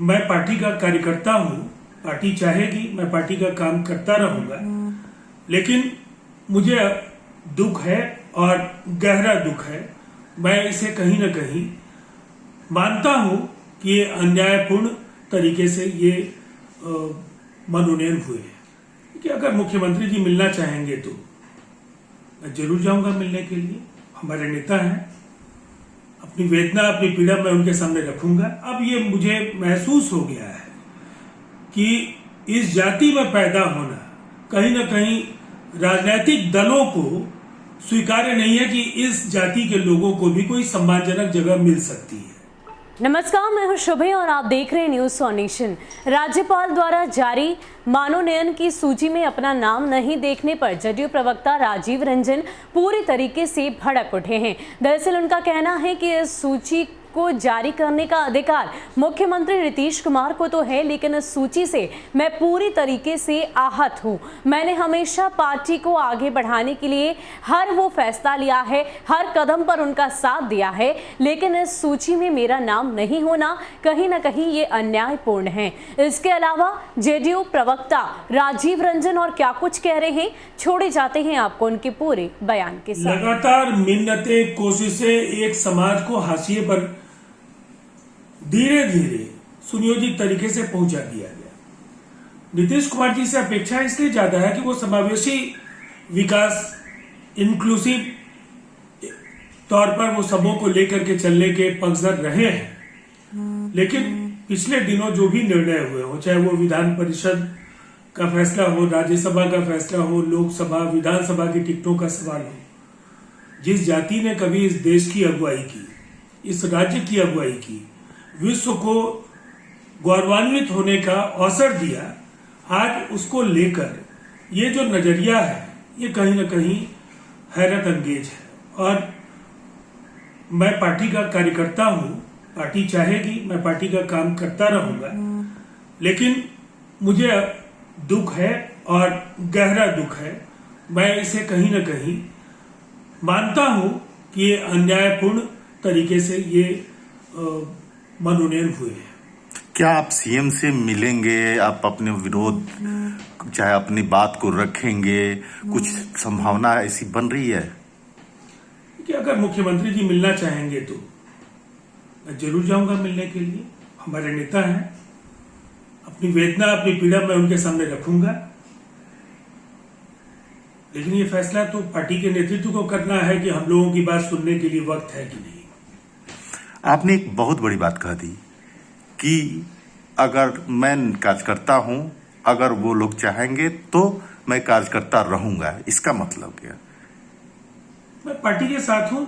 मैं पार्टी का कार्यकर्ता हूं। पार्टी चाहेगी मैं पार्टी का काम करता रहूंगा, लेकिन मुझे दुख है और गहरा दुख है। मैं इसे कहीं ना कहीं मानता हूं कि ये अन्यायपूर्ण तरीके से ये मनोनयन हुए हैं। कि अगर मुख्यमंत्री जी मिलना चाहेंगे तो मैं जरूर जाऊंगा मिलने के लिए। हमारे नेता हैं, अपनी वेदना अपनी पीड़ा मैं उनके सामने रखूंगा। अब ये मुझे महसूस हो गया है कि इस जाति में पैदा होना कहीं ना कहीं राजनीतिक दलों को स्वीकार्य नहीं है कि इस जाति के लोगों को भी कोई सम्मानजनक जगह मिल सकती है। नमस्कार, मैं हूं शुभे और आप देख रहे हैं न्यूज फॉर नेशन। राज्यपाल द्वारा जारी मनोनयन की सूची में अपना नाम नहीं देखने पर जदयू प्रवक्ता राजीव रंजन पूरी तरीके से भड़क उठे हैं। दरअसल उनका कहना है कि इस सूची को जारी करने का अधिकार मुख्यमंत्री नीतीश कुमार को तो है, लेकिन इस सूची से मैं पूरी तरीके से आहत हूं। मैंने हमेशा पार्टी को आगे बढ़ाने के लिए हर वो फैसला लिया है, हर कदम पर उनका साथ दिया है, लेकिन इस सूची में मेरा नाम नहीं होना कहीं ना कहीं ये अन्यायपूर्ण है। इसके अलावा जेडीयू प्रवक्ता राजीव रंजन और क्या कुछ कह रहे हैं, छोड़े जाते हैं आपको उनके पूरे बयान के साथ। लगातार मिन्नतें कोशिशें एक समाज को हाशिए पर धीरे धीरे सुनियोजित तरीके से पहुंचा दिया गया। नीतीश कुमार जी से अपेक्षा इसलिए ज्यादा है कि वो समावेशी विकास, इंक्लूसिव तौर पर वो सबों को लेकर के चलने के पक्षधर रहे हैं। लेकिन पिछले दिनों जो भी निर्णय हुए हो, चाहे वो विधान परिषद का फैसला हो, राज्यसभा का फैसला हो, लोकसभा विधानसभा की टिकटों का सवाल हो, जिस जाति ने कभी इस देश की अगुवाई की, इस राज्य की अगुवाई की, विश्व को गौरवान्वित होने का अवसर दिया, आज उसको लेकर ये जो नजरिया है ये कहीं ना कहीं हैरत अंगेज है। और मैं पार्टी का कार्यकर्ता हूं। पार्टी चाहेगी मैं पार्टी का काम करता रहूंगा, लेकिन मुझे दुख है और गहरा दुख है। मैं इसे कहीं ना कहीं मानता हूं कि ये अन्यायपूर्ण तरीके से ये मनोनयन हुए हैं। क्या आप सीएम से मिलेंगे? आप अपने विरोध, चाहे अपनी बात को रखेंगे? कुछ संभावना ऐसी बन रही है कि अगर मुख्यमंत्री जी मिलना चाहेंगे तो मैं जरूर जाऊंगा मिलने के लिए। हमारे नेता हैं, अपनी वेदना अपनी पीड़ा मैं उनके सामने रखूंगा। लेकिन ये फैसला तो पार्टी के नेतृत्व को करना है कि हम लोगों की बात सुनने के लिए वक्त है कि नहीं। आपने एक बहुत बड़ी बात कह दी कि अगर मैं कार्यकर्ता हूं, अगर वो लोग चाहेंगे तो मैं कार्यकर्ता रहूंगा। इसका मतलब क्या? मैं पार्टी के साथ हूं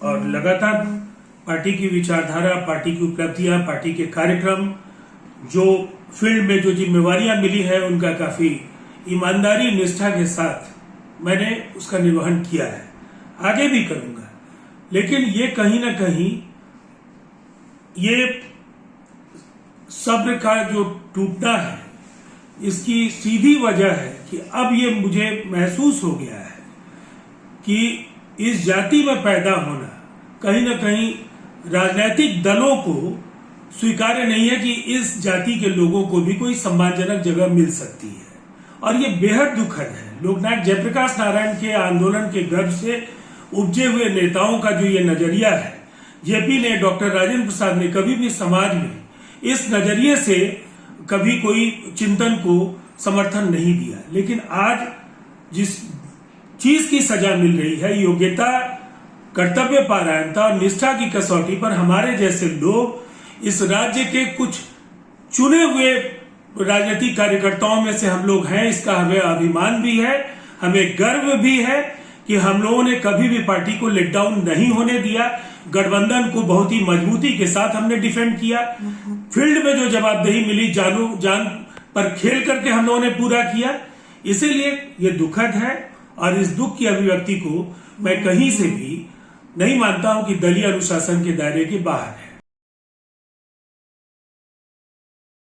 और लगातार पार्टी की विचारधारा, पार्टी की उपलब्धियां, पार्टी के कार्यक्रम, जो फील्ड में जो जिम्मेवारियां मिली है, उनका काफी ईमानदारी निष्ठा के साथ मैंने उसका निर्वहन किया है, आगे भी करूंगा। लेकिन ये कहीं ना कहीं ये सब्र का जो टूटना है, इसकी सीधी वजह है कि अब ये मुझे महसूस हो गया है कि इस जाति में पैदा होना कहीं ना कहीं राजनीतिक दलों को स्वीकार्य नहीं है कि इस जाति के लोगों को भी कोई सम्मानजनक जगह मिल सकती है। और ये बेहद दुखद है। लोकनायक जयप्रकाश नारायण के आंदोलन के गर्भ से उपजे हुए नेताओं का जो ये नजरिया है, जेपी ने, डॉक्टर राजेंद्र प्रसाद ने कभी भी समाज में इस नजरिए से कभी कोई चिंतन को समर्थन नहीं दिया। लेकिन आज जिस चीज की सजा मिल रही है, योग्यता, कर्तव्य पारायणता और निष्ठा की कसौटी पर हमारे जैसे लोग, इस राज्य के कुछ चुने हुए राजनीतिक कार्यकर्ताओं में से हम लोग हैं, इसका हमें अभिमान भी है, हमें गर्व भी है कि हम लोगों ने कभी भी पार्टी को लेट डाउन नहीं होने दिया। गठबंधन को बहुत ही मजबूती के साथ हमने डिफेंड किया। फील्ड में जो जवाबदेही मिली, जान पर खेल करके हम लोगों ने पूरा किया। इसीलिए ये दुखद है और इस दुख की अभिव्यक्ति को मैं कहीं से भी नहीं मानता हूं कि दलीय अनुशासन के दायरे के बाहर है।